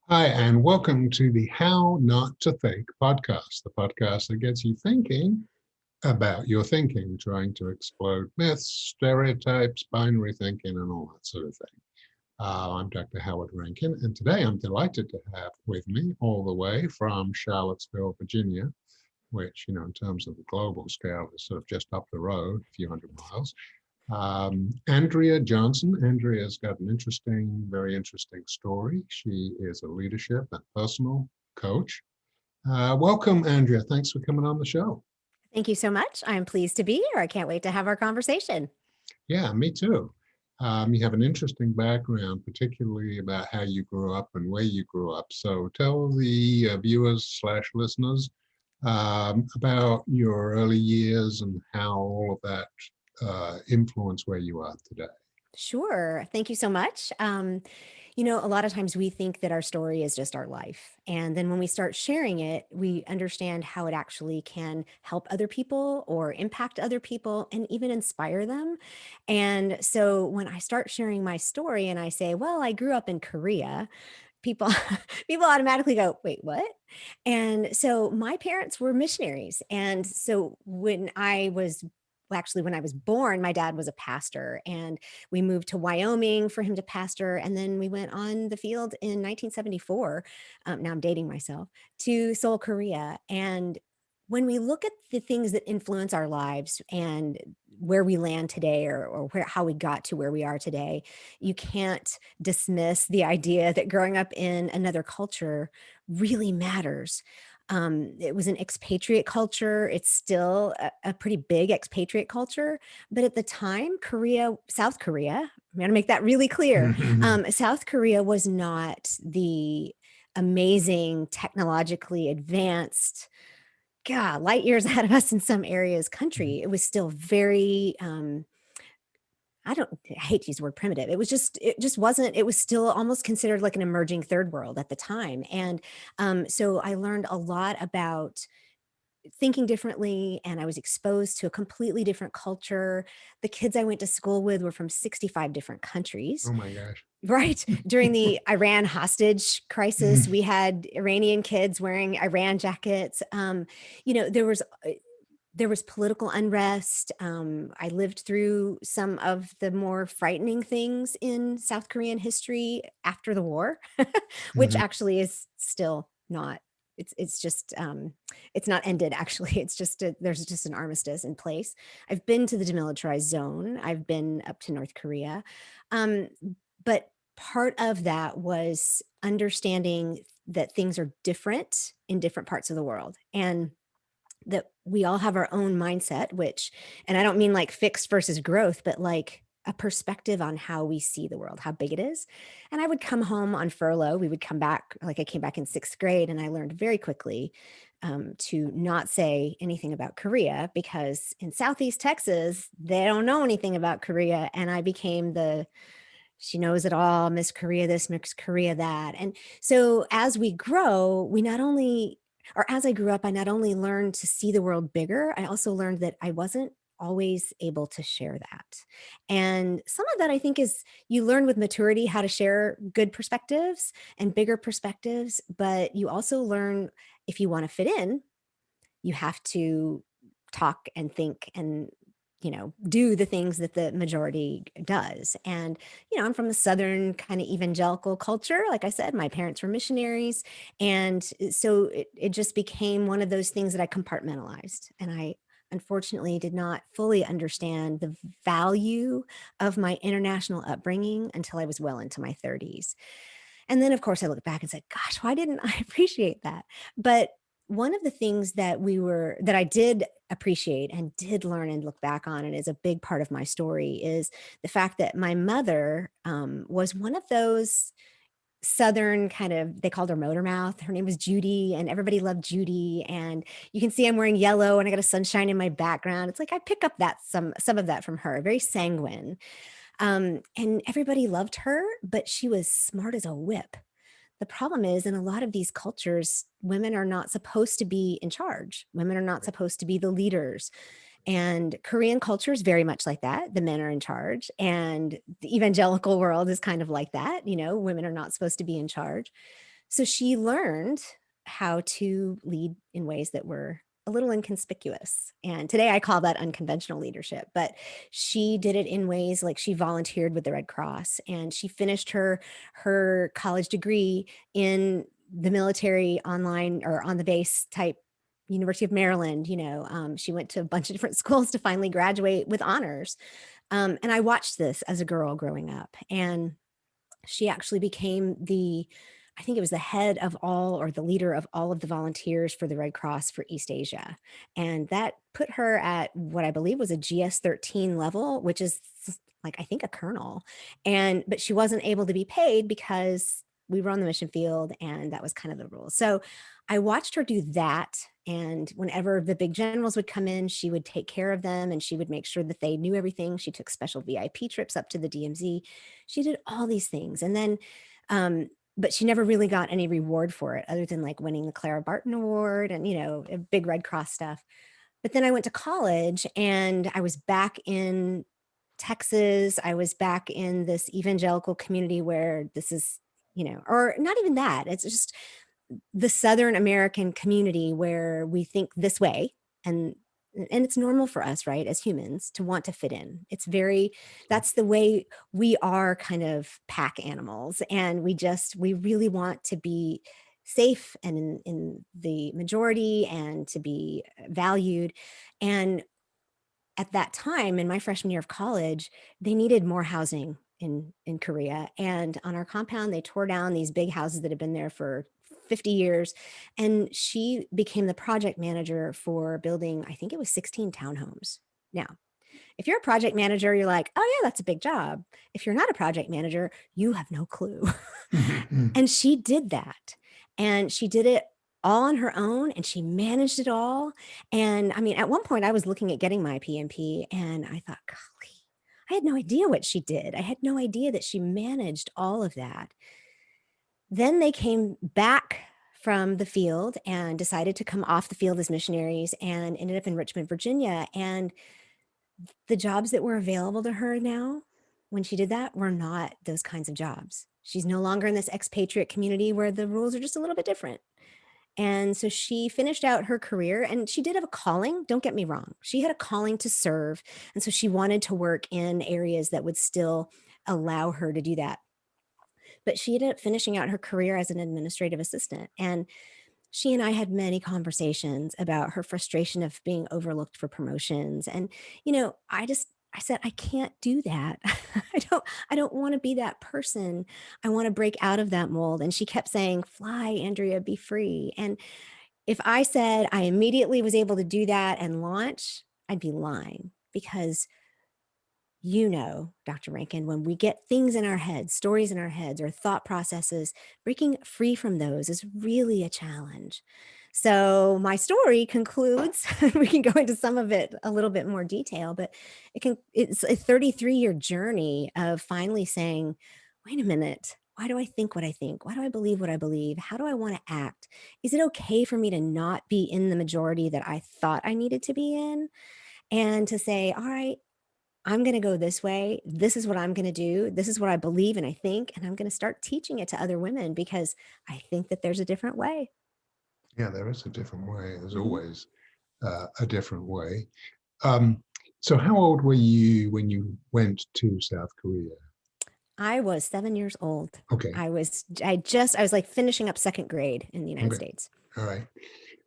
Hi, and welcome to the How Not to Think podcast, the podcast that gets you thinking about your thinking, trying to explode myths, stereotypes, binary thinking, and all that sort of thing. I'm Dr. Howard Rankin, and today I'm delighted to have with me, all the way from Charlottesville, Virginia, which, in terms of the global scale, is sort of just up the road, a few hundred miles. Andrea Johnson. Andrea's got an very interesting story. She is a leadership and personal coach. Welcome, Andrea. Thanks for coming on the show. Thank you so much. I'm pleased to be here. I can't wait to have our conversation. Yeah, me too. You have an interesting background, particularly about how you grew up and where you grew up. So tell the viewers/listeners about your early years and how all of that influenced where you are today. Sure. Thank you so much. A lot of times we think that our story is just our life. And then when we start sharing it, we understand how it actually can help other people or impact other people and even inspire them. And so when I start sharing my story and I say, well, I grew up in Korea, people people automatically go, wait, what? And so my parents were missionaries. And so when I was born, my dad was a pastor, and we moved to Wyoming for him to pastor. And then we went on the field in 1974. Now I'm dating myself, to Seoul, Korea. And when we look at the things that influence our lives and where we land today, or how we got to where we are today, you can't dismiss the idea that growing up in another culture really matters. It was an expatriate culture. It's still a pretty big expatriate culture. But at the time, South Korea, I'm going to make that really clear. South Korea was not the amazing, technologically advanced, God, light years ahead of us in some areas country. It was still very, I hate to use the word primitive. It just wasn't, it was still almost considered like an emerging third world at the time. And so I learned a lot about thinking differently, and I was exposed to a completely different culture. The kids I went to school with were from 65 different countries. Oh my gosh. Right. During the Iran hostage crisis, we had Iranian kids wearing Iran jackets. You know, there was there was political unrest. I lived through some of the more frightening things in South Korean history after the war, which actually is still not. It's just it's not ended. Actually, it's just there's just an armistice in place. I've been to the demilitarized zone. I've been up to North Korea, um, but part of that was understanding that things are different in different parts of the world, and that we all have our own mindset, and I don't mean like fixed versus growth, but like a perspective on how we see the world, how big it is. And I would come home on furlough. We would come back, like I came back in sixth grade, and I learned very quickly to not say anything about Korea, because in Southeast Texas, they don't know anything about Korea. And I became she knows it all, Miss Korea this, Miss Korea that. And so as we grow, as I grew up, I not only learned to see the world bigger, I also learned that I wasn't always able to share that. And some of that, I think, is you learn with maturity how to share good perspectives and bigger perspectives, but you also learn, if you want to fit in, you have to talk and think and do the things that the majority does. And I'm from a southern kind of evangelical culture. Like I said, my parents were missionaries, and so it just became one of those things that I compartmentalized. And I unfortunately did not fully understand the value of my international upbringing until I was well into my 30s. And then, of course, I look back and said, gosh, why didn't I appreciate that? But one of the things that I did appreciate and did learn and look back on, and is a big part of my story, is the fact that my mother was one of those Southern kind of, they called her motor mouth. Her name was Judy, and everybody loved Judy. And you can see I'm wearing yellow and I got a sunshine in my background. It's like I pick up some of that from her, very sanguine. And everybody loved her, but she was smart as a whip. The problem is, in a lot of these cultures, women are not supposed to be in charge. Women are not supposed to be the leaders. And Korean culture is very much like that. The men are in charge. And the evangelical world is kind of like that. Women are not supposed to be in charge. So she learned how to lead in ways that were a little inconspicuous. And today I call that unconventional leadership, but she did it in ways like she volunteered with the Red Cross, and she finished her college degree in the military online or on the base type University of Maryland. She went to a bunch of different schools to finally graduate with honors. And I watched this as a girl growing up, and she actually became I think it was the head of all, or the leader of all of the volunteers for the Red Cross for East Asia. And that put her at what I believe was a GS-13 level, which is like, I think, a colonel. But she wasn't able to be paid because we were on the mission field, and that was kind of the rule. So I watched her do that. And whenever the big generals would come in, she would take care of them, and she would make sure that they knew everything. She took special VIP trips up to the DMZ. She did all these things. And then, but she never really got any reward for it other than like winning the Clara Barton Award and, big Red Cross stuff. But then I went to college, and I was back in Texas. I was back in this evangelical community where this is, or not even that. It's just the Southern American community where we think this way, and it's normal for us, right, as humans, to want to fit in. That's the way we are, kind of pack animals, and we really want to be safe and in the majority and to be valued. And at that time, in my freshman year of college, they needed more housing in Korea. And on our compound, they tore down these big houses that had been there for 50 years. And she became the project manager for building, I think it was 16 townhomes. Now, if you're a project manager, you're like, oh yeah, that's a big job. If you're not a project manager, you have no clue. And she did that. And she did it all on her own, and she managed it all. And I mean, at one point I was looking at getting my PMP, and I thought, golly, I had no idea what she did. I had no idea that she managed all of that. Then they came back from the field and decided to come off the field as missionaries, and ended up in Richmond, Virginia. And the jobs that were available to her now, when she did that, were not those kinds of jobs. She's no longer in this expatriate community where the rules are just a little bit different. And so she finished out her career, and she did have a calling. Don't get me wrong. She had a calling to serve. And so she wanted to work in areas that would still allow her to do that. But she ended up finishing out her career as an administrative assistant. And she and I had many conversations about her frustration of being overlooked for promotions. And, I said, I can't do that. I don't want to be that person. I want to break out of that mold. And she kept saying, fly, Andrea, be free. And if I said I immediately was able to do that and launch, I'd be lying, because Dr. Rankin, when we get things in our heads, stories in our heads, or thought processes, breaking free from those is really a challenge. So my story concludes, we can go into some of it a little bit more detail, but it's a 33-year journey of finally saying, wait a minute, why do I think what I think? Why do I believe what I believe? How do I want to act? Is it okay for me to not be in the majority that I thought I needed to be in? And to say, all right, I'm going to go this way. This is what I'm going to do. This is what I believe and I think, and I'm going to start teaching it to other women, because I think that there's a different way. Yeah, there is a different way. There's Mhm. always a different way. So how old were you when you went to South Korea? I was 7 years old. Okay. I was like finishing up second grade in the United Okay. States. All right.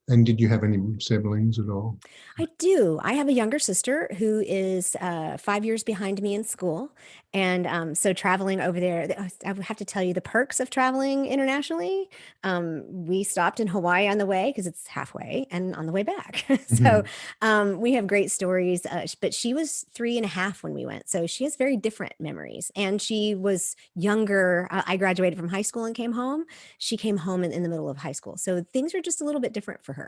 And did you have any siblings at all? I do. I have a younger sister who is 5 years behind me in school. And so traveling over there, I would have to tell you the perks of traveling internationally. We stopped in Hawaii on the way because it's halfway, and on the way back. So we have great stories. But she was 3.5 when we went. So she has very different memories. And she was younger. I graduated from high school and came home. She came home in the middle of high school. So things are just a little bit different for her.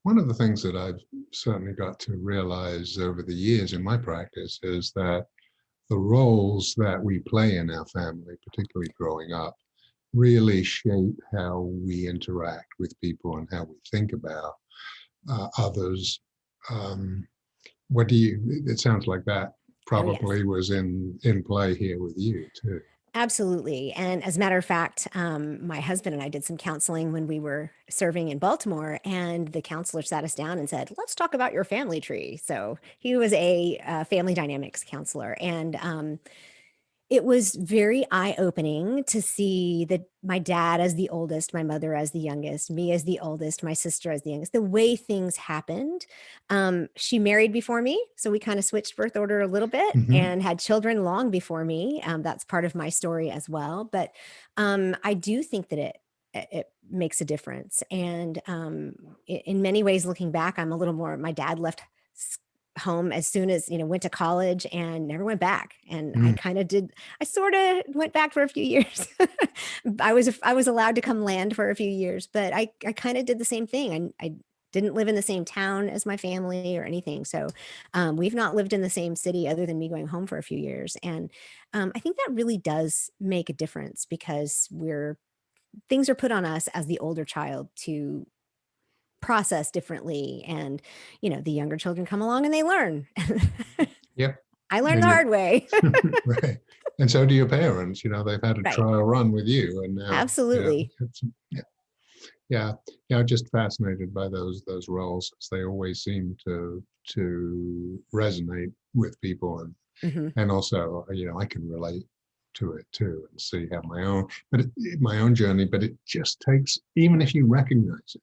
One of the things that I've certainly got to realize over the years in my practice is that the roles that we play in our family, particularly growing up, really shape how we interact with people and how we think about others. It sounds like that Oh, yes. probably was in play here with you too. Absolutely. And as a matter of fact, my husband and I did some counseling when we were serving in Baltimore, and the counselor sat us down and said, "Let's talk about your family tree." So he was a family dynamics counselor, and it was very eye-opening to see that my dad as the oldest, my mother as the youngest, me as the oldest, my sister as the youngest, the way things happened. She married before me, so we kind of switched birth order a little bit Hmm. and had children long before me. That's part of my story as well. But I do think that it makes a difference. And in many ways, looking back, I'm a little more, my dad left home as soon as, went to college and never went back. And I Mm. kind of did, I sort of went back for a few years. I was allowed to come land for a few years, but I kind of did the same thing. I didn't live in the same town as my family or anything. So we've not lived in the same city other than me going home for a few years. And I think that really does make a difference because things are put on us as the older child to process differently. And, the younger children come along and they learn. Yep. I learned And the you, hard way. right. And so do your parents. They've had a Right. trial run with you, and now, Absolutely. yeah, yeah, yeah. I'm just fascinated by those roles, as they always seem to resonate with people, Hmm. and also, I can relate to it too, and see how my own journey. But it just takes, even if you recognize it,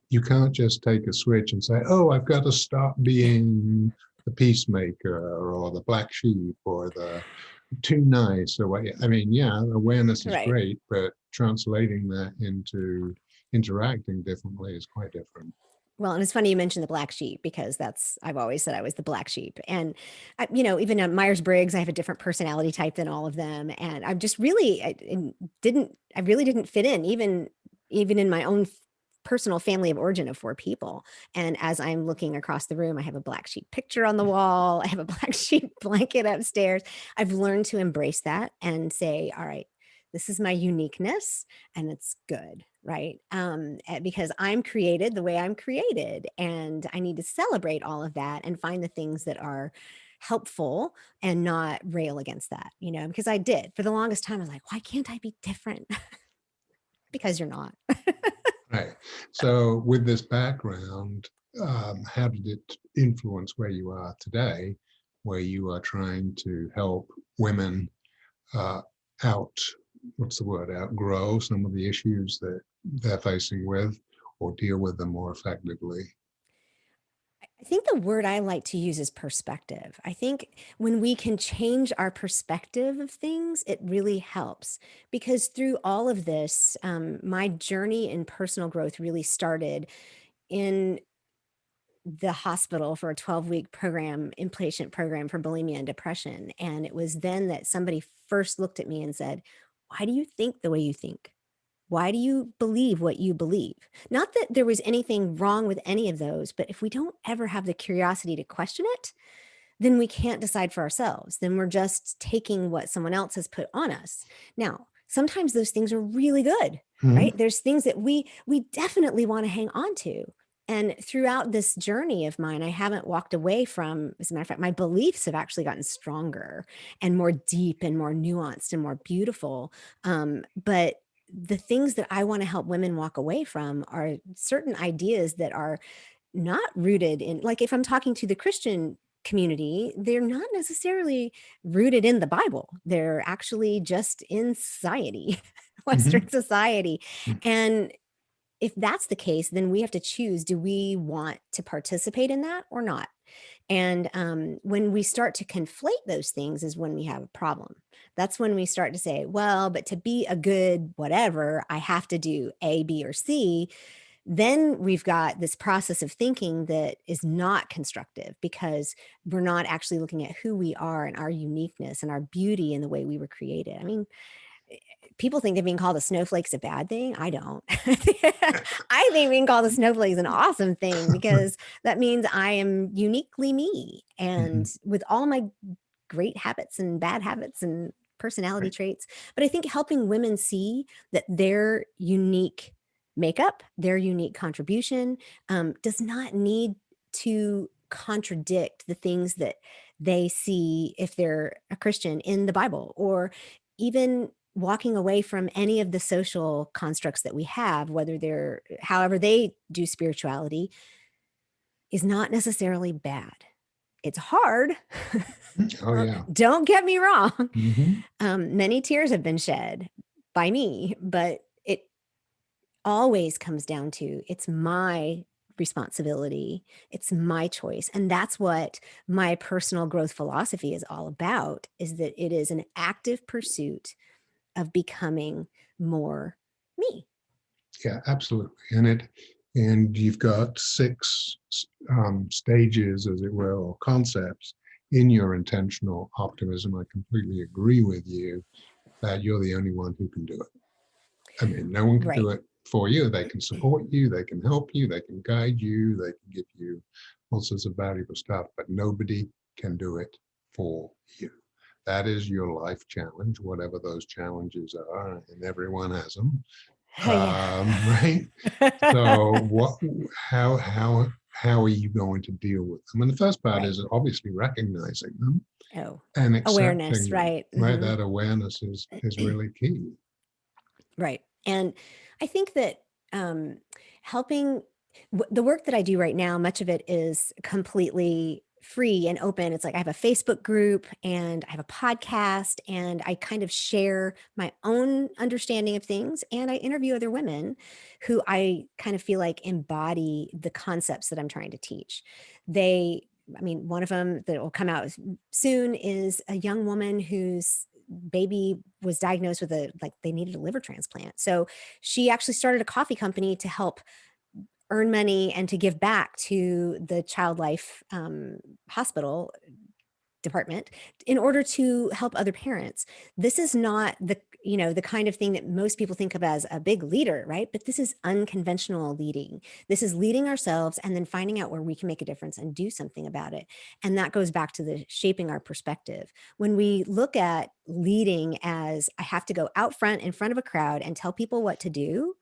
you can't just take a switch and say, "Oh, I've got to stop being the peacemaker or the black sheep or the too nice," or what. I mean, yeah, awareness is Right. great, but translating that into interacting differently is quite different. Well, and it's funny you mentioned the black sheep because I've always said I was the black sheep. And, even at Myers-Briggs, I have a different personality type than all of them. And I'm just really, I really didn't fit in, even in my own personal family of origin of four people. And as I'm looking across the room, I have a black sheep picture on the wall. I have a black sheep blanket upstairs. I've learned to embrace that and say, all right, this is my uniqueness and it's good, right? Because I'm created the way I'm created, and I need to celebrate all of that and find the things that are helpful and not rail against that, because I did for the longest time. I was like, why can't I be different? Because you're not. Right. So, with this background, how did it influence where you are today, where you are trying to help women uh, out, what's the word, outgrow some of the issues that they're facing with, or deal with them more effectively? I think the word I like to use is perspective. I think when we can change our perspective of things, it really helps. Because through all of this, my journey in personal growth really started in the hospital for a 12-week program, inpatient program for bulimia and depression. And it was then that somebody first looked at me and said, "Why do you think the way you think? Why do you believe what you believe?" Not that there was anything wrong with any of those, but if we don't ever have the curiosity to question it, then we can't decide for ourselves. Then we're just taking what someone else has put on us. Now, sometimes those things are really good, Mhm. right? There's things that we definitely want to hang on to. And throughout this journey of mine, I haven't walked away from, as a matter of fact, my beliefs have actually gotten stronger and more deep and more nuanced and more beautiful. But the things that I want to help women walk away from are certain ideas that are not rooted in, like, if I'm talking to the Christian community, they're not necessarily rooted in the Bible. They're actually just in society, Western Mhm. society. And if that's the case, then we have to choose, do we want to participate in that or not? And when we start to conflate those things is when we have a problem. That's when we start to say, well, but to be a good whatever, I have to do A, B, or C. Then we've got this process of thinking that is not constructive because we're not actually looking at who we are and our uniqueness and our beauty and the way we were created. I mean, people think that being called a snowflake is a bad thing. I don't. I think being called a snowflake is an awesome thing because that means I am uniquely me. And Mhm. with all my great habits and bad habits and personality Right. traits, but I think helping women see that their unique makeup, their unique contribution does not need to contradict the things that they see if they're a Christian in the Bible, or even walking away from any of the social constructs that we have, whether they're however they do spirituality, is not necessarily bad. It's hard. Oh, yeah. Don't get me wrong. Mhm. Many tears have been shed by me, but it always comes down to it's my responsibility. It's my choice. And that's what my personal growth philosophy is all about, is that it is an active pursuit of becoming more me. Yeah, absolutely. And you've got six stages, as it were, or concepts in your intentional optimism. I completely agree with you that you're the only one who can do it. I mean, no one can do Right. it for you. They can support you, they can help you, they can guide you, they can give you all sorts of valuable stuff, but nobody can do it for you. That is your life challenge, whatever those challenges are, and everyone has them. Yeah. Right? So how are you going to deal with them? And the first part Right. is obviously recognizing them Oh, and awareness. accepting them. Right. Right? That awareness is really key. Right. And I think that helping the work that I do right now, much of it is completely free and open. It's like I have a Facebook group and I have a podcast, and I kind of share my own understanding of things, and I interview other women who I kind of feel like embody the concepts that I'm trying to teach. I mean, one of them that will come out soon is a young woman whose baby was diagnosed with they needed a liver transplant. So she actually started a coffee company to help earn money and to give back to the child life hospital department in order to help other parents. This is not the kind of thing that most people think of as a big leader, right? But this is unconventional leading. This is leading ourselves and then finding out where we can make a difference and do something about it. And that goes back to the shaping our perspective. When we look at leading as I have to go out front in front of a crowd and tell people what to do,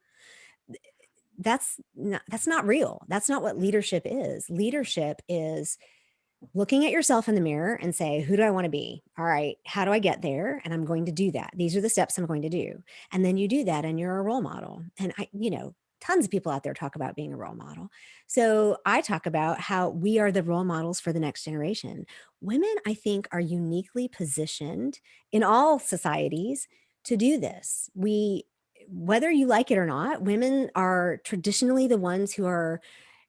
that's not real. That's not what leadership is. Leadership is looking at yourself in the mirror and say, who do I want to be? All right, how do I get there? And I'm going to do that. These are the steps I'm going to do. And then you do that and you're a role model. And tons of people out there talk about being a role model. So I talk about how we are the role models for the next generation. Women, I think, are uniquely positioned in all societies to do this. Whether you like it or not, women are traditionally the ones who are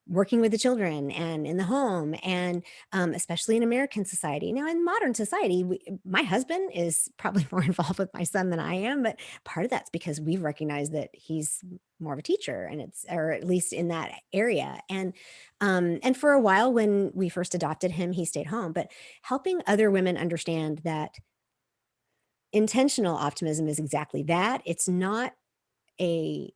working with the children and in the home, and especially in American society. Now, in modern society, my husband is probably more involved with my son than I am, but part of that's because we've recognized that he's more of a teacher, or at least in that area. And for a while, when we first adopted him, he stayed home. But helping other women understand that intentional optimism is exactly that. It's not a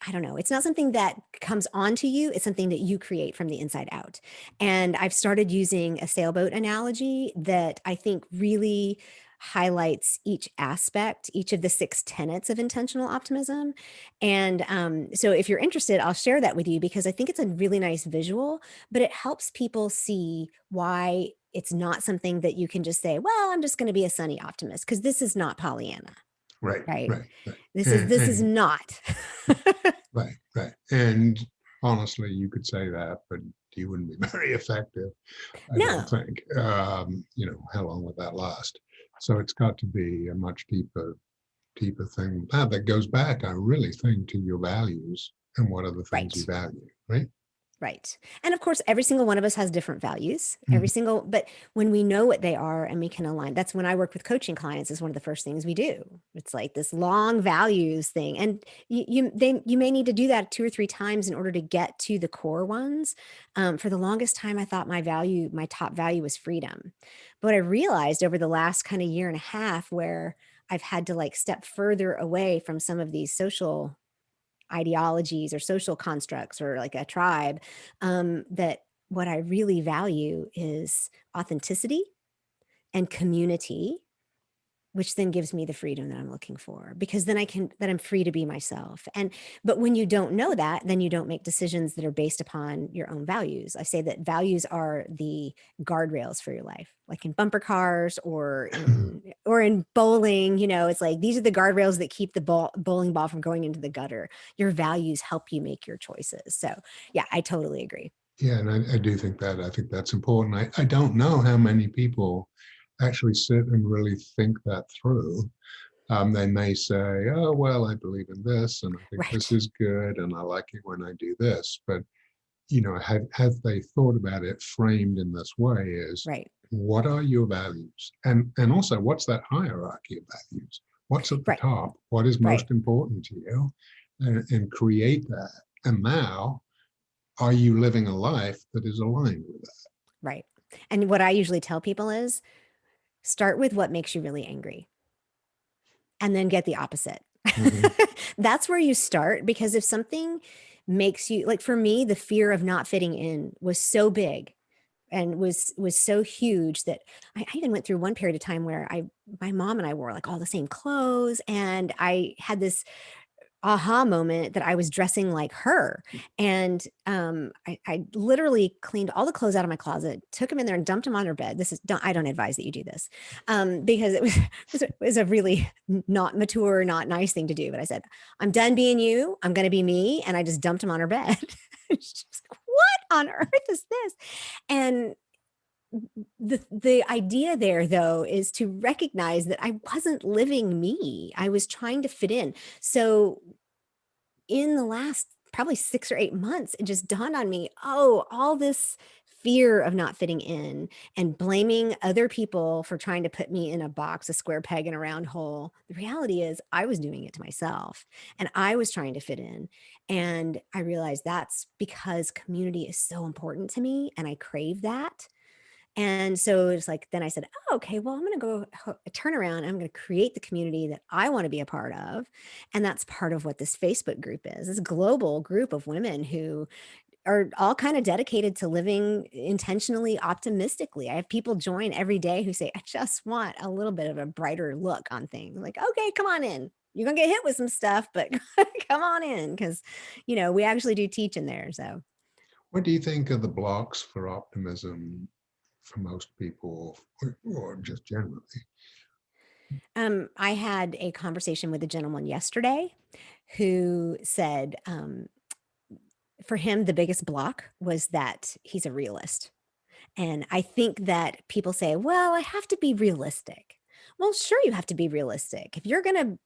I don't know. It's not something that comes onto you. It's something that you create from the inside out. And I've started using a sailboat analogy that I think really highlights each aspect, each of the six tenets of intentional optimism. And so if you're interested, I'll share that with you because I think it's a really nice visual, but it helps people see why it's not something that you can just say, well, I'm just going to be a sunny optimist, because this is not Pollyanna, Right, right? right, right. This is And not. right, right. And honestly, you could say that, but you wouldn't be very effective, I don't No. think. How long would that last? So it's got to be a much deeper thing that goes back, I really think, to your values and what are the things you Right. value, right? Right. And of course, every single one of us has different values, Mhm. but when we know what they are and we can align, that's when I work with coaching clients, is one of the first things we do. It's like this long values thing. And you may need to do that 2 or 3 times in order to get to the core ones. For the longest time, I thought my top value was freedom. But I realized over the last kind of year and a half, where I've had to step further away from some of these social ideologies or social constructs or like a tribe, that what I really value is authenticity and community which then gives me the freedom that I'm looking for, because then I'm free to be myself. But when you don't know that, then you don't make decisions that are based upon your own values. I say that values are the guardrails for your life, like in bumper cars or in bowling. It's like, these are the guardrails that keep the bowling ball from going into the gutter. Your values help you make your choices. So yeah, I totally agree. Yeah, and I do think that. I think that's important. I don't know how many people actually sit and really think that through. They may say, oh, well, I believe in this, and I think this Right. is good, and I like it when I do this. But, have they thought about it framed in this way is, Right. what are your values? And also, what's that hierarchy of values? What's at the Right. top? What is Right. most important to you? And create that. And now, are you living a life that is aligned with that? Right. And what I usually tell people is, start with what makes you really angry, and then get the opposite. Mhm. That's where you start, because if something makes you, like for me, the fear of not fitting in was so big and was so huge that I even went through one period of time where my mom and I wore like all the same clothes, and I had this aha moment that I was dressing like her. And I literally cleaned all the clothes out of my closet, took them in there and dumped them on her bed. I don't advise that you do this, because it was a really not mature, not nice thing to do. But I said, I'm done being you. I'm going to be me. And I just dumped them on her bed. She's like, what on earth is this? And the idea there, though, is to recognize that I wasn't living me. I was trying to fit in. So in the last probably 6 or 8 months, it just dawned on me, oh, all this fear of not fitting in and blaming other people for trying to put me in a box, a square peg in a round hole. The reality is I was doing it to myself, and I was trying to fit in. And I realized that's because community is so important to me, and I crave that. And so it's like, then I said, oh, okay, well, I'm going to turn around. And I'm going to create the community that I want to be a part of. And that's part of what this Facebook group is, this global group of women who are all kind of dedicated to living intentionally optimistically. I have people join every day who say, I just want a little bit of a brighter look on things. I'm like, okay, come on in. You're going to get hit with some stuff, but come on in, because, we actually do teach in there. So. What do you think are the blocks for optimism for most people, or just generally? I had a conversation with a gentleman yesterday who said, for him, the biggest block was that he's a realist. And I think that people say, well, I have to be realistic. Well, sure, you have to be realistic. If you're going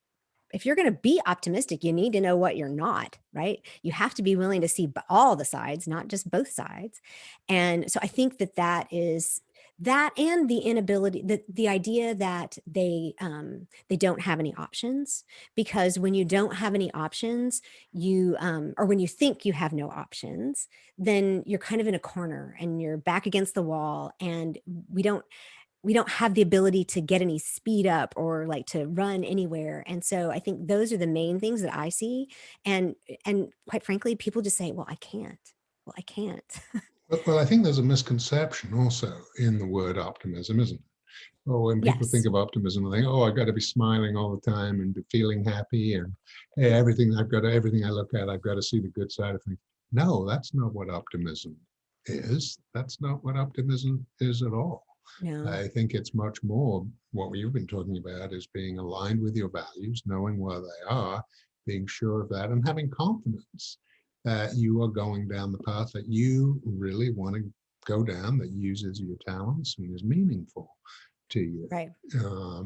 to be optimistic, you need to know what you're not, right? You have to be willing to see all the sides, not just both sides. And so I think that is that, and the inability, the idea that they don't have any options. Because when you don't have any options, or when you think you have no options, then you're kind of in a corner and you're back against the wall, and we don't have the ability to get any speed up or like to run anywhere. And so I think those are the main things that I see. And quite frankly, people just say, well, I can't. Well, I can't. Well, I think there's a misconception also in the word optimism, isn't it? Well, when people think Yes. of optimism, they think, oh, I got to be smiling all the time and be feeling happy, and hey, everything I look at, I've got to see the good side of things. No, that's not what optimism is. That's not what optimism is at all. No. I think it's much more what you've been talking about is being aligned with your values, knowing where they are, being sure of that, and having confidence that you are going down the path that you really want to go down, that uses your talents and is meaningful to you. Right.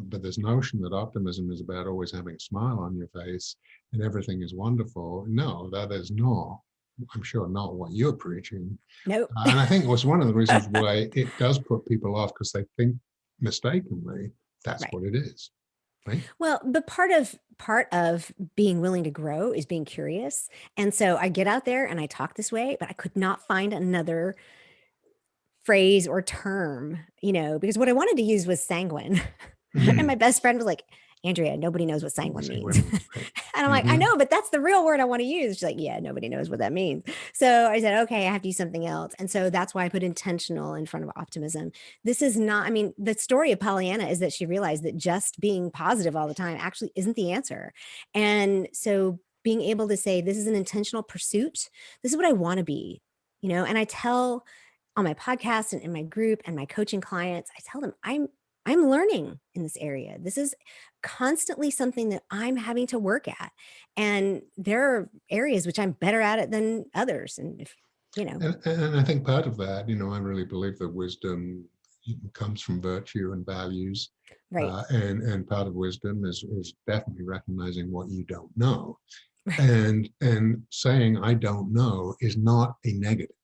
But this notion that optimism is about always having a smile on your face and everything is wonderful. No, that is not, I'm sure, not what you're preaching. Nope. And I think it was one of the reasons why it does put people off, because they think mistakenly that's Right. what it is, right? Well, but part of being willing to grow is being curious. And so I get out there and I talk this way, but I could not find another phrase or term, because what I wanted to use was sanguine. And Mhm. my best friend was like, Andrea, nobody knows what sanguine means. Right. And I'm like, I know, but that's the real word I want to use. She's like, yeah, nobody knows what that means. So I said, okay, I have to use something else. And so that's why I put intentional in front of optimism. This is not, I mean, the story of Pollyanna is that she realized that just being positive all the time actually isn't the answer. And so being able to say, this is an intentional pursuit. This is what I want to be, and I tell on my podcast and in my group and my coaching clients, I tell them I'm learning in this area. This is constantly something that I'm having to work at. And there are areas which I'm better at it than others. And if, And I think part of that, I really believe that wisdom comes from virtue and values. right, And part of wisdom is definitely recognizing what you don't know. right, And saying I don't know is not a negative.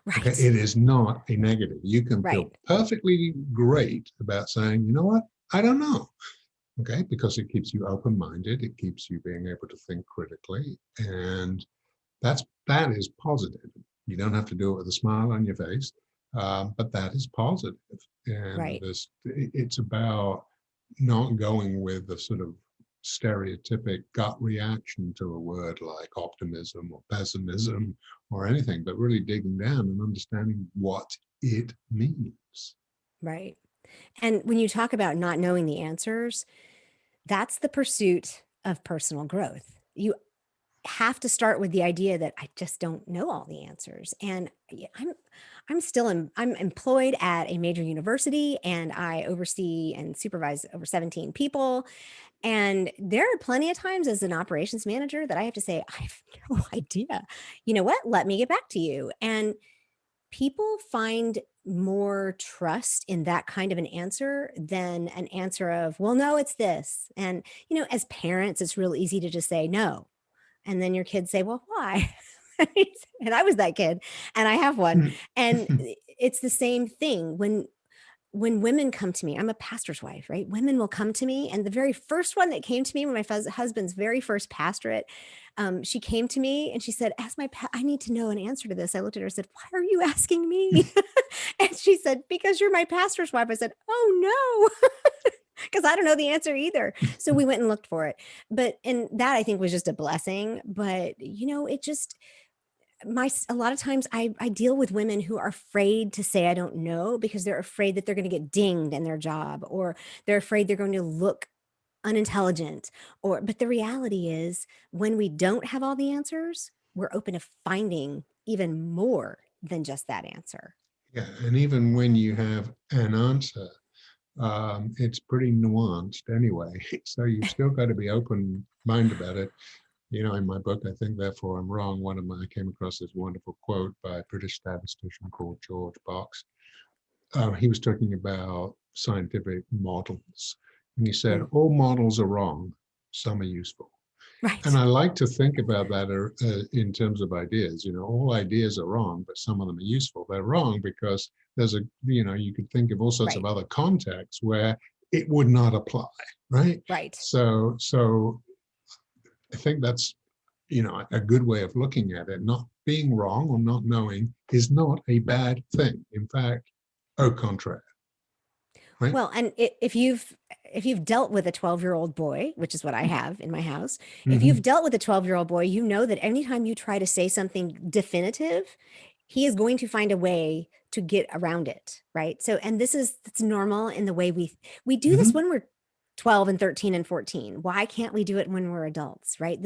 Okay, right, it is not a negative. You can feel right, perfectly great about saying, you know what, I don't know. Okay, because it keeps you open-minded, it keeps you being able to think critically, and that is positive. You don't have to do it with a smile on your face, but that is positive. And right. it's about not going with the sort of stereotypic gut reaction to a word like optimism or pessimism or anything, but really digging down and understanding what it means. Right. And when you talk about not knowing the answers, that's the pursuit of personal growth. You have to start with the idea that I just don't know all the answers. And I'm employed at a major university, and I oversee and supervise over 17 people. And there are plenty of times as an operations manager that I have to say, I have no idea. You know what? Let me get back to you. And people find more trust in that kind of an answer than an answer of, well, no, it's this. And, as parents, it's real easy to just say no. And then your kids say, well, why? And I was that kid, and I have one. And it's the same thing when women come to me. I'm a pastor's wife, right? Women will come to me. And the very first one that came to me when my husband's very first pastorate, she came to me and she said, I need to know an answer to this. I looked at her and said, why are you asking me? And she said, because you're my pastor's wife. I said, oh no. Because I don't know the answer either. So we went and looked for it. And that I think was just a blessing. But, it just, a lot of times I deal with women who are afraid to say, I don't know, because they're afraid that they're going to get dinged in their job, or they're afraid they're going to look unintelligent. But the reality is, when we don't have all the answers, we're open to finding even more than just that answer. Yeah, and even when you have an answer, it's pretty nuanced anyway. So you've still got to be open-minded about it. In my book, I Think, Therefore I'm Wrong, I came across this wonderful quote by a British statistician called George Box. He was talking about scientific models. And he said, all models are wrong, some are useful. Right. And I like to think about that in terms of ideas. All ideas are wrong, but some of them are useful. They're wrong because you could think of all sorts of other contexts where it would not apply, right? Right. So I think that's, a good way of looking at it. Not being wrong or not knowing is not a bad thing. In fact, au contraire. Right? Well, and if you've dealt with a 12-year-old boy, which is what I have in my house, if you've dealt with a 12-year-old boy, you know that anytime you try to say something definitive, he is going to find a way to get around it, right? So, and it's normal in the way we do this when we're 12 and 13 and 14. Why can't we do it when we're adults, right?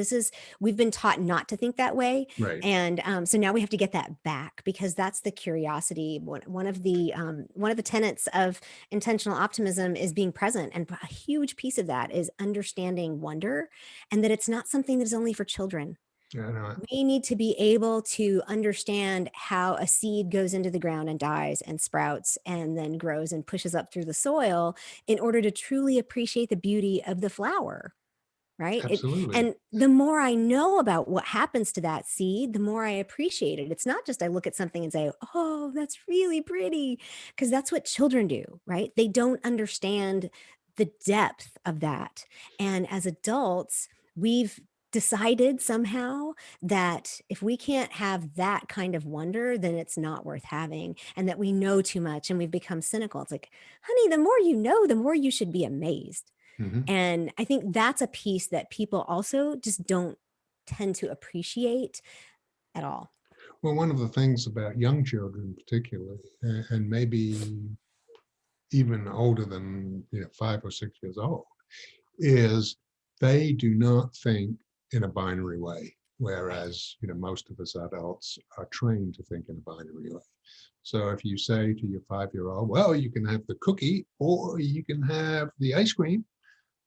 We've been taught not to think that way. Right. And so now we have to get that back, because that's the curiosity. One of the tenets of intentional optimism is being present. And a huge piece of that is understanding wonder, and that it's not something that is only for children. Yeah, no, We need to be able to understand how a seed goes into the ground and dies and sprouts and then grows and pushes up through the soil in order to truly appreciate the beauty of the flower, right? absolutely. And the more I know about what happens to that seed, the more I appreciate it. It's not just I look at something and say, oh, that's really pretty, because that's what children do, right? They don't understand the depth of that. And as adults, we've decided somehow that if we can't have that kind of wonder, then it's not worth having, and that we know too much and we've become cynical. It's like, honey, the more you know, the more you should be amazed. Mhm. And I think that's a piece that people also just don't tend to appreciate at all. Well, one of the things about young children particularly, and maybe even older than 5 or 6 years old, is they do not think in a binary way, Right. whereas most of us adults are trained to think in a binary way. So if you say to your 5-year-old, well, you can have the cookie or you can have the ice cream,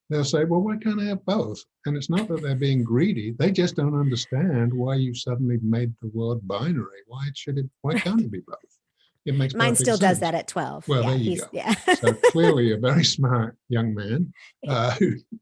they'll say, well, why can't I have both? And it's not that they're being greedy. They just don't understand why you suddenly made the word binary. Why can't Right. it be both? It makes Mine perfect still does sense. that at 12. Well, there Yeah. you go. Yeah. So clearly a very smart young man. No, A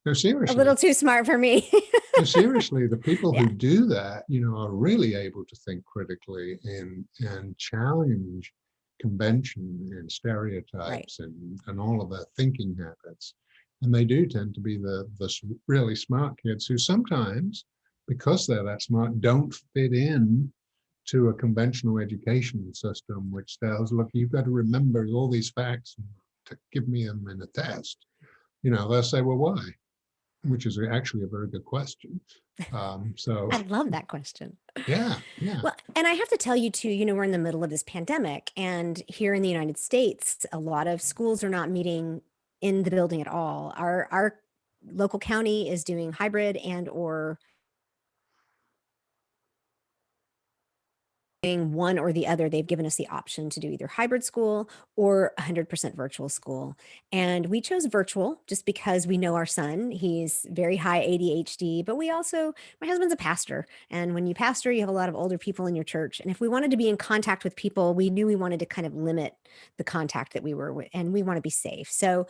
little seriously, too smart for me. no, seriously, the people Yeah. who do that, are really able to think critically and challenge convention and Right. stereotypes and all of their thinking habits. And they do tend to be the really smart kids who sometimes, because they're that smart, don't fit in to a conventional education system, which says, look, you've got to remember all these facts to give me them in a test. They'll say, well, why? Which is actually a very good question. So, I love that question. yeah, yeah. Well, and I have to tell you too, we're in the middle of this pandemic, and here in the United States, a lot of schools are not meeting in the building at all. Our local county is doing hybrid and or doing one or the other. They've given us the option to do either hybrid school or 100% virtual school. And we chose virtual just because we know our son. He's very high ADHD, but my husband's a pastor. And when you pastor, you have a lot of older people in your church. And if we wanted to be in contact with people, we knew we wanted to kind of limit the contact that we were with, and we want to be safe. So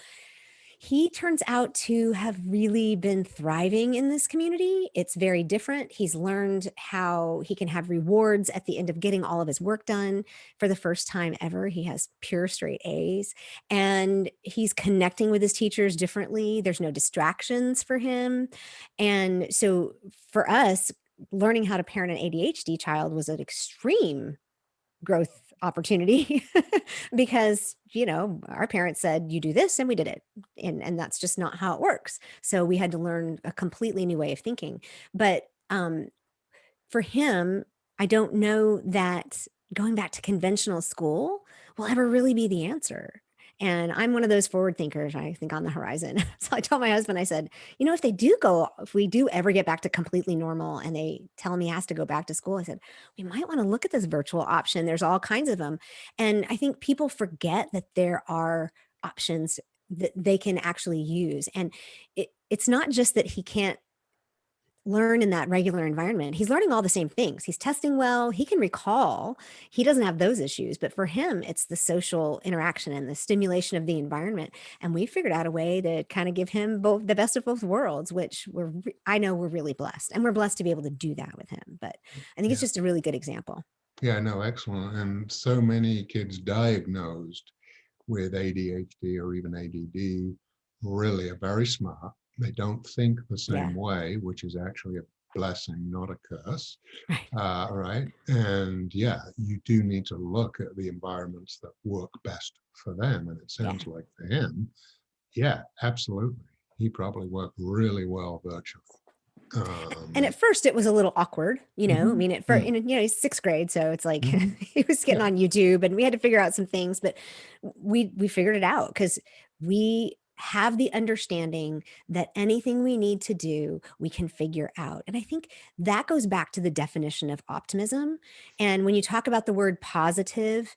he turns out to have really been thriving in this community. It's very different. He's learned how he can have rewards at the end of getting all of his work done for the first time ever. He has pure straight A's, and he's connecting with his teachers differently. There's no distractions for him. And so for us, learning how to parent an ADHD child was an extreme growth opportunity because our parents said you do this and we did it, and that's just not how it works. So we had to learn a completely new way of thinking. But for him, I don't know that going back to conventional school will ever really be the answer. And I'm one of those forward thinkers, I think, on the horizon. So I told my husband, I said, if we do ever get back to completely normal and they tell me he has to go back to school, I said, we might want to look at this virtual option. There's all kinds of them. And I think people forget that there are options that they can actually use. And it's not just that he can't learn in that regular environment. He's learning all the same things. He's testing well. He can recall. He doesn't have those issues. But for him, it's the social interaction and the stimulation of the environment. And we figured out a way to kind of give him both the best of both worlds, which I know we're really blessed. And we're blessed to be able to do that with him. But I think it's Yeah. just a really good example. Yeah, no, excellent. And so many kids diagnosed with ADHD or even ADD really are very smart. They don't think the Yeah. same way, which is actually a blessing, not a curse. Right. Right. And yeah, you do need to look at the environments that work best for them. And it Yeah. sounds like for him, yeah, absolutely. He probably worked really well virtually. And Um, at first it was a little awkward, I mhm, mean, at first, mm, he's sixth grade. So it's like mhm, he was getting yeah, on YouTube and we had to figure out some things, but we figured it out because we have the understanding that anything we need to do, we can figure out. And I think that goes back to the definition of optimism. And when you talk about the word positive,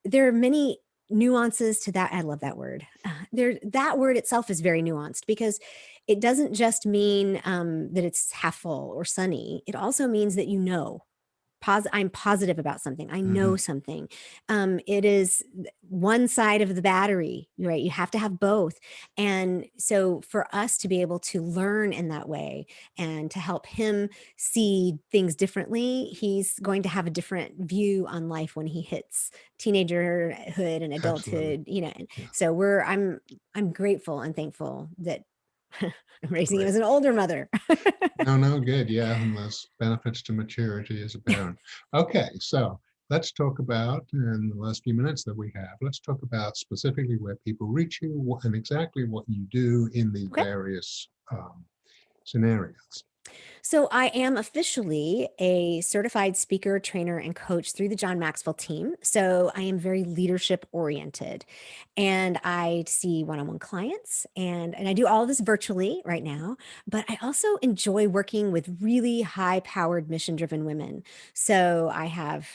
there are many nuances to that. I love that word. That word itself is very nuanced because it doesn't just mean that it's half full or sunny. It also means that I'm positive about something. I know mhm, something. It is one side of the battery, right? You have to have both. And so for us to be able to learn in that way and to help him see things differently, he's going to have a different view on life when he hits teenagerhood and absolutely. adulthood, and Yeah, so I'm grateful and thankful that I'm raising him great. as an older mother. No, no, good. Yeah, and there's benefits to maturity as a parent. Okay, so let's talk about, in the last few minutes that we have, let's talk about specifically where people reach you and exactly what you do in the Okay. various scenarios. So I am officially a certified speaker, trainer, and coach through the John Maxwell Team. So I am very leadership oriented, and I see one-on-one clients, and I do all of this virtually right now. But I also enjoy working with really high-powered, mission-driven women. So I have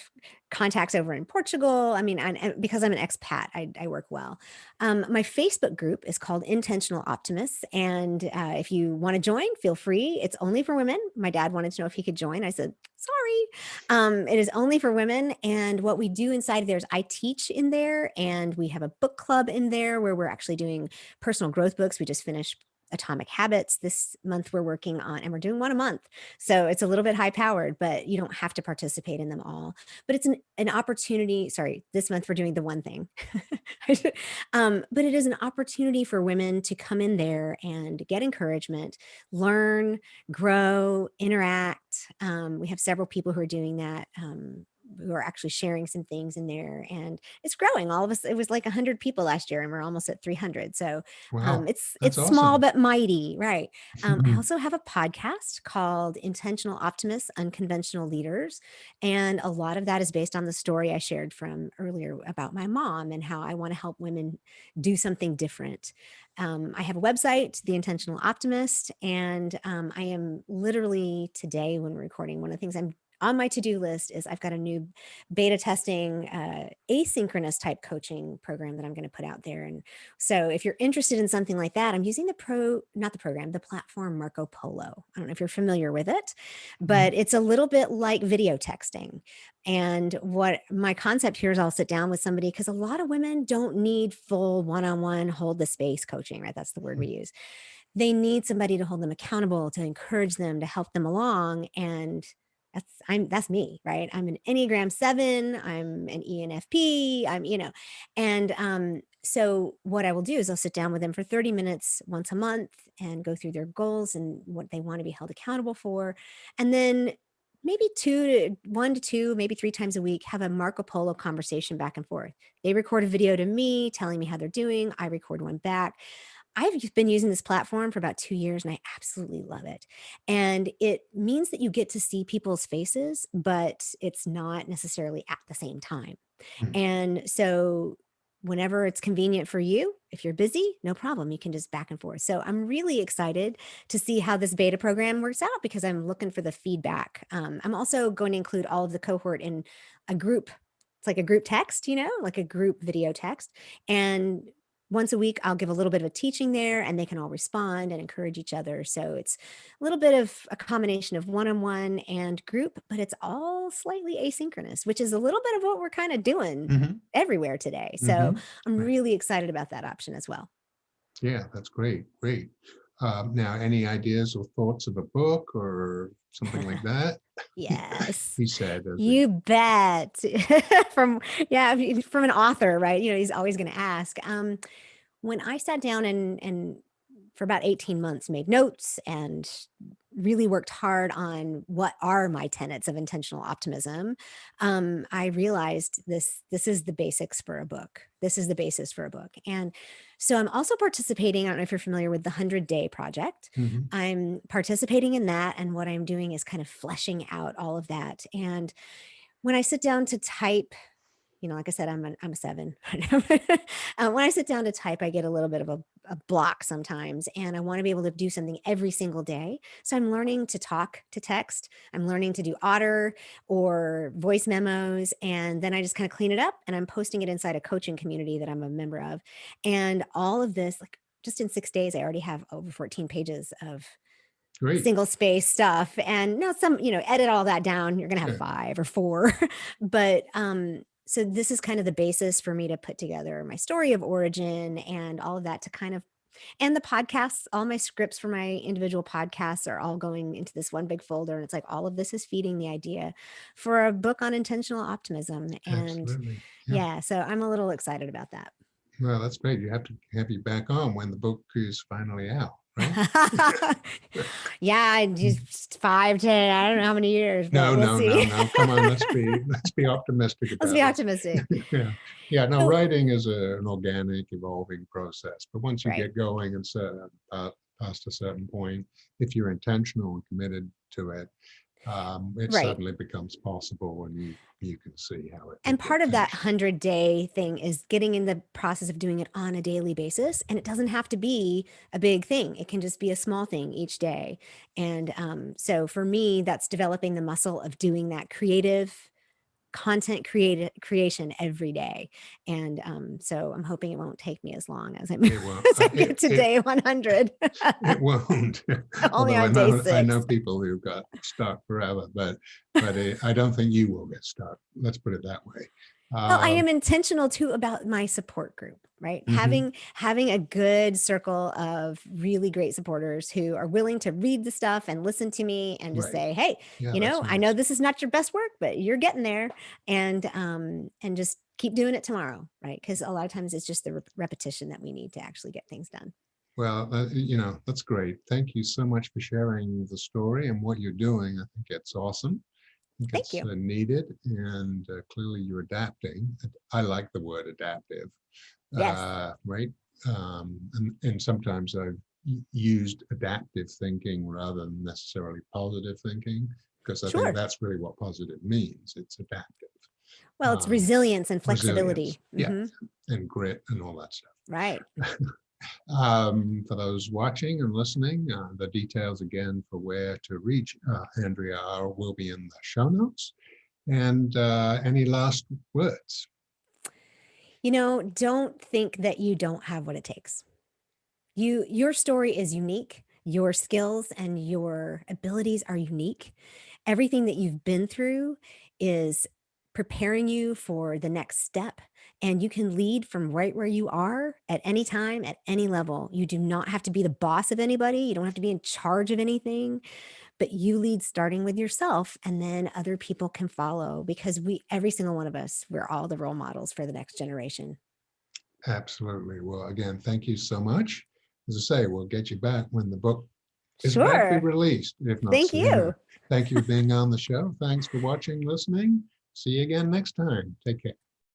contacts over in Portugal. I mean, and because I'm an expat, I work well. My Facebook group is called Intentional Optimists. And if you want to join, feel free. It's only for women. My dad wanted to know if he could join. I said, sorry. It is only for women. And what we do inside of there is I teach in there, and we have a book club in there where we're actually doing personal growth books. We just finished Atomic Habits this month. We're working on, and we're doing one a month. So it's a little bit high powered, but you don't have to participate in them all. But it's an opportunity. Sorry, this month we're doing the one thing. But it is an opportunity for women to come in there and get encouragement, learn, grow, interact. We have several people who are doing that. Who are actually sharing some things in there, and it's growing. All of us, it was like 100 people last year, and we're almost at 300. So Wow, it's that's small awesome. but mighty, right? I also have a podcast called Intentional Optimists, Unconventional Leaders, and a lot of that is based on the story I shared from earlier about my mom and how I want to help women do something different. I have a website, The Intentional Optimist, and I am literally today, when we're recording, one of the things I'm on my to-do list is I've got a new beta testing asynchronous type coaching program that I'm going to put out there. And so if you're interested in something like that, I'm using the platform Marco Polo. I don't know if you're familiar with it, but it's a little bit like video texting. And what my concept here is, I'll sit down with somebody, because a lot of women don't need full one-on-one hold the space coaching, right? That's the word we use. They need somebody to hold them accountable, to encourage them, to help them along. And that's me, right? I'm an Enneagram 7, I'm an ENFP, and so what I will do is I'll sit down with them for 30 minutes once a month and go through their goals and what they want to be held accountable for. And then maybe 1 to 2, maybe 3 times a week, have a Marco Polo conversation back and forth. They record a video to me telling me how they're doing. I record one back. I've been using this platform for about 2 years, and I absolutely love it. And it means that you get to see people's faces, but it's not necessarily at the same time. And so whenever it's convenient for you, if you're busy, no problem. You can just back and forth. So I'm really excited to see how this beta program works out, because I'm looking for the feedback. I'm also going to include all of the cohort in a group. It's like a group text, like a group video text. And once a week, I'll give a little bit of a teaching there, and they can all respond and encourage each other. So it's a little bit of a combination of one-on-one and group, but it's all slightly asynchronous, which is a little bit of what we're kind of doing everywhere today. So I'm Right. really excited about that option as well. Yeah, that's great. Great. Now, any ideas or thoughts of a book or something like that? Yes, He said, as he, you bet. From an author, right? He's always going to ask. When I sat down and for about 18 months made notes and really worked hard on what are my tenets of intentional optimism, I realized this is the basics for a book. This is the basis for a book. And so I'm also participating. I don't know if you're familiar with the 100-Day Project. Mhm. I'm participating in that. And what I'm doing is kind of fleshing out all of that. And when I sit down to type, like I said, I'm a 7. When I sit down to type, I get a little bit of a block sometimes, and I want to be able to do something every single day. So I'm learning to talk to text. I'm learning to do otter or voice memos, and then I just kind of clean it up, and I'm posting it inside a coaching community that I'm a member of. And all of this, like just in 6 days, I already have over 14 pages of Great. single space stuff. And now edit all that down, you're going to have Sure. 5 or 4. But so this is kind of the basis for me to put together my story of origin and all of that, to kind of, and the podcasts, all my scripts for my individual podcasts are all going into this one big folder. And it's like all of this is feeding the idea for a book on intentional optimism. And Absolutely. Yeah. yeah, so I'm a little excited about that. Well, that's great. You have to have you back on when the book is finally out, right? Yeah, just 5, 10, I don't know how many years, but No, we'll no, no, see. no. Come on, let's be optimistic Let's about be it. optimistic. Yeah, yeah. No, So, writing is an organic, evolving process. But once you right. get going and past a certain point, if you're intentional and committed to it, it Right. suddenly becomes possible, and you can see how it will And get part of that finished. 100-day thing is getting in the process of doing it on a daily basis. And it doesn't have to be a big thing, it can just be a small thing each day. And so for me, that's developing the muscle of doing that creative content creation every day. And so I'm hoping it won't take me as long as It will. as I get to day 100. It won't. Only Although on day I 6. know people who got stuck forever, but I don't think you will get stuck. Let's put it that way. Well, I Um, am intentional too about my support group, right? mhm, Having a good circle of really great supporters who are willing to read the stuff and listen to me and just right. say, "Hey, Yeah, that's I know nice. this is not your best work, but you're getting there, and just keep doing it tomorrow," right? Because a lot of times it's just the repetition that we need to actually get things done. Well, that's great. Thank you so much for sharing the story and what you're doing. I think it's awesome. I think Thank it's you. needed, and clearly you're adapting. I like the word adaptive, Yes, right? And sometimes I've used adaptive thinking rather than necessarily positive thinking, because I think sure. that's really what positive means. It's adaptive. Well, it's Um, resilience and Resilience, flexibility. yeah, and grit and all that stuff. Right. For those watching and listening, the details again for where to reach Andrea will be in the show notes. And any last words? Don't think that you don't have what it takes. Your story is unique. Your skills and your abilities are unique. Everything that you've been through is preparing you for the next step. And you can lead from right where you are at any time, at any level. You do not have to be the boss of anybody. You don't have to be in charge of anything, but you lead starting with yourself, and then other people can follow because every single one of us, we're all the role models for the next generation. Absolutely. Well, again, thank you so much. As I say, we'll get you back when the book is about to be Sure. released, if not Thank you. sooner. Thank you for being on the show. Thanks for watching, listening. See you again next time. Take care.